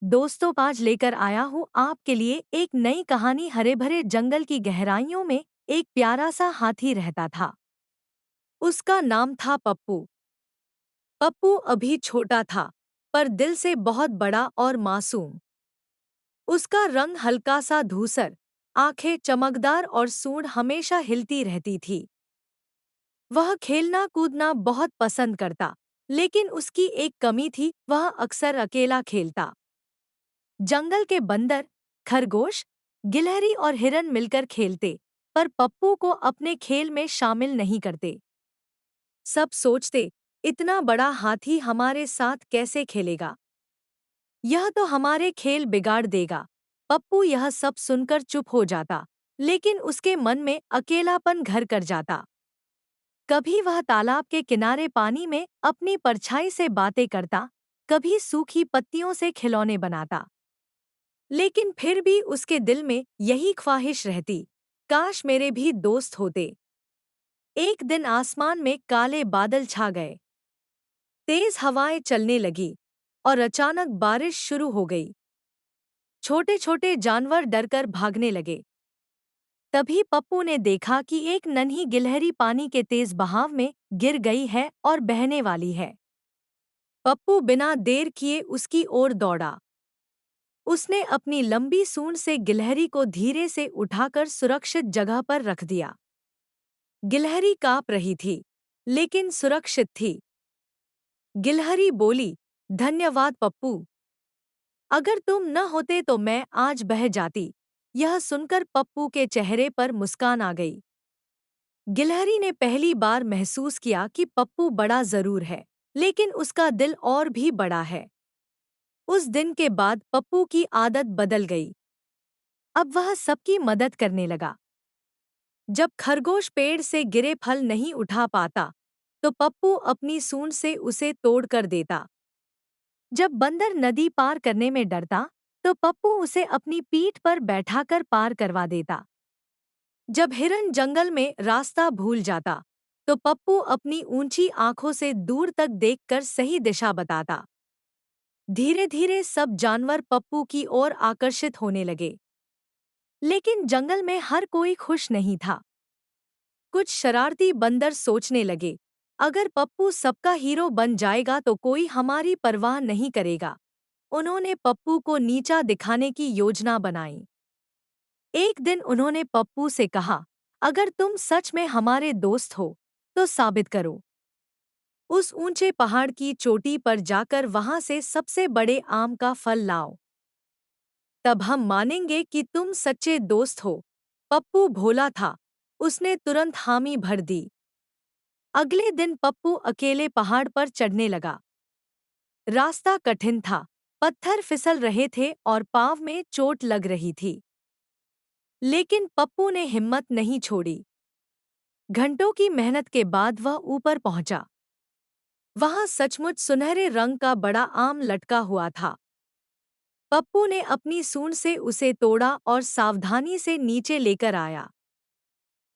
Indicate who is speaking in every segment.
Speaker 1: दोस्तों, आज लेकर आया हूँ आपके लिए एक नई कहानी। हरे भरे जंगल की गहराइयों में एक प्यारा सा हाथी रहता था। उसका नाम था पप्पू। पप्पू अभी छोटा था, पर दिल से बहुत बड़ा और मासूम। उसका रंग हल्का सा धूसर, आंखें चमकदार और सूंड हमेशा हिलती रहती थी। वह खेलना कूदना बहुत पसंद करता, लेकिन उसकी एक कमी थी, वह अक्सर अकेला खेलता। जंगल के बंदर, खरगोश, गिलहरी और हिरन मिलकर खेलते, पर पप्पू को अपने खेल में शामिल नहीं करते। सब सोचते, इतना बड़ा हाथी हमारे साथ कैसे खेलेगा? यह तो हमारे खेल बिगाड़ देगा। पप्पू यह सब सुनकर चुप हो जाता, लेकिन उसके मन में अकेलापन घर कर जाता। कभी वह तालाब के किनारे पानी में अपनी परछाई से बातें करता, कभी सूखी पत्तियों से खिलौने बनाता। लेकिन फिर भी उसके दिल में यही ख्वाहिश रहती, काश मेरे भी दोस्त होते। एक दिन आसमान में काले बादल छा गए, तेज हवाएं चलने लगी और अचानक बारिश शुरू हो गई। छोटे छोटे जानवर डरकर भागने लगे। तभी पप्पू ने देखा कि एक नन्ही गिलहरी पानी के तेज बहाव में गिर गई है और बहने वाली है। पप्पू बिना देर किए उसकी ओर दौड़ा। उसने अपनी लंबी सूंड से गिलहरी को धीरे से उठाकर सुरक्षित जगह पर रख दिया। गिलहरी कांप रही थी, लेकिन सुरक्षित थी। गिलहरी बोली, धन्यवाद पप्पू। अगर तुम न होते तो मैं आज बह जाती। यह सुनकर पप्पू के चेहरे पर मुस्कान आ गई। गिलहरी ने पहली बार महसूस किया कि पप्पू बड़ा जरूर है, लेकिन उसका दिल और भी बड़ा है। उस दिन के बाद पप्पू की आदत बदल गई। अब वह सबकी मदद करने लगा। जब खरगोश पेड़ से गिरे फल नहीं उठा पाता, तो पप्पू अपनी सूंड से उसे तोड़ कर देता। जब बंदर नदी पार करने में डरता, तो पप्पू उसे अपनी पीठ पर बैठाकर पार करवा देता। जब हिरन जंगल में रास्ता भूल जाता, तो पप्पू अपनी ऊंची आंखों से दूर तक देखकर सही दिशा बताता। धीरे धीरे सब जानवर पप्पू की ओर आकर्षित होने लगे। लेकिन जंगल में हर कोई खुश नहीं था। कुछ शरारती बंदर सोचने लगे, अगर पप्पू सबका हीरो बन जाएगा तो कोई हमारी परवाह नहीं करेगा। उन्होंने पप्पू को नीचा दिखाने की योजना बनाई। एक दिन उन्होंने पप्पू से कहा, अगर तुम सच में हमारे दोस्त हो, तो साबित करो। उस ऊंचे पहाड़ की चोटी पर जाकर वहां से सबसे बड़े आम का फल लाओ। तब हम मानेंगे कि तुम सच्चे दोस्त हो। पप्पू भोला था, उसने तुरंत हामी भर दी। अगले दिन पप्पू अकेले पहाड़ पर चढ़ने लगा। रास्ता कठिन था, पत्थर फिसल रहे थे और पाँव में चोट लग रही थी। लेकिन पप्पू ने हिम्मत नहीं छोड़ी। घंटों की मेहनत के बाद वह ऊपर पहुंचा। वहां सचमुच सुनहरे रंग का बड़ा आम लटका हुआ था। पप्पू ने अपनी सूंड से उसे तोड़ा और सावधानी से नीचे लेकर आया।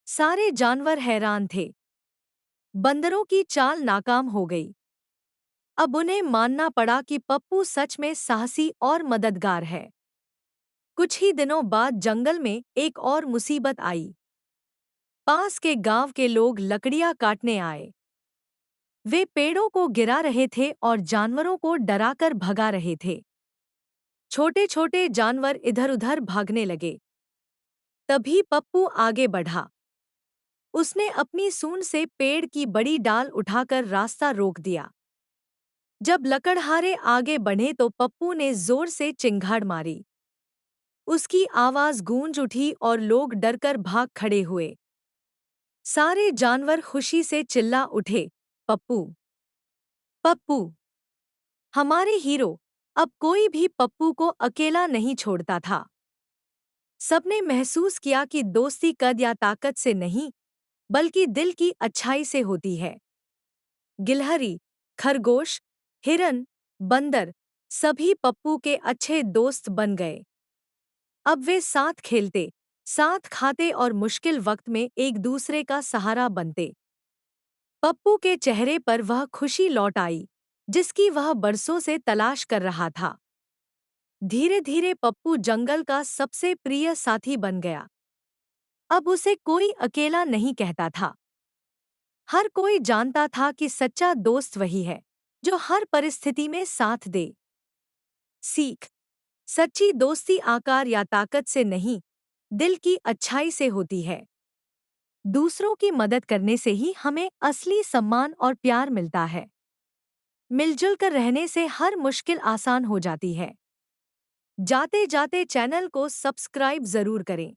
Speaker 1: सारे जानवर हैरान थे। बंदरों की चाल नाकाम हो गई। अब उन्हें मानना पड़ा कि पप्पू सच में साहसी और मददगार है। कुछ ही दिनों बाद जंगल में एक और मुसीबत आई। पास के गांव के लोग लकड़ियां काटने आए। वे पेड़ों को गिरा रहे थे और जानवरों को डराकर भगा रहे थे। छोटे छोटे जानवर इधर-उधर भागने लगे। तभी पप्पू आगे बढ़ा। उसने अपनी सूंड से पेड़ की बड़ी डाल उठाकर रास्ता रोक दिया। जब लकड़हारे आगे बढ़े तो पप्पू ने जोर से चिंगाड़ मारी। उसकी आवाज गूंज उठी और लोग डरकर भाग खड़े हुए। सारे जानवर खुशी से चिल्ला उठे, पप्पू, पप्पू, हमारे हीरो। अब कोई भी पप्पू को अकेला नहीं छोड़ता था। सबने महसूस किया कि दोस्ती कद या ताकत से नहीं, बल्कि दिल की अच्छाई से होती है। गिलहरी, खरगोश, हिरन, बंदर, सभी पप्पू के अच्छे दोस्त बन गए। अब वे साथ खेलते, साथ खाते और मुश्किल वक्त में एक दूसरे का सहारा बनते। पप्पू के चेहरे पर वह खुशी लौट आई, जिसकी वह बरसों से तलाश कर रहा था। धीरे धीरे पप्पू जंगल का सबसे प्रिय साथी बन गया। अब उसे कोई अकेला नहीं कहता था। हर कोई जानता था कि सच्चा दोस्त वही है जो हर परिस्थिति में साथ दे। सीख: सच्ची दोस्ती आकार या ताकत से नहीं, दिल की अच्छाई से होती है। दूसरों की मदद करने से ही हमें असली सम्मान और प्यार मिलता है। मिलजुल कर रहने से हर मुश्किल आसान हो जाती है। जाते जाते चैनल को सब्सक्राइब जरूर करें।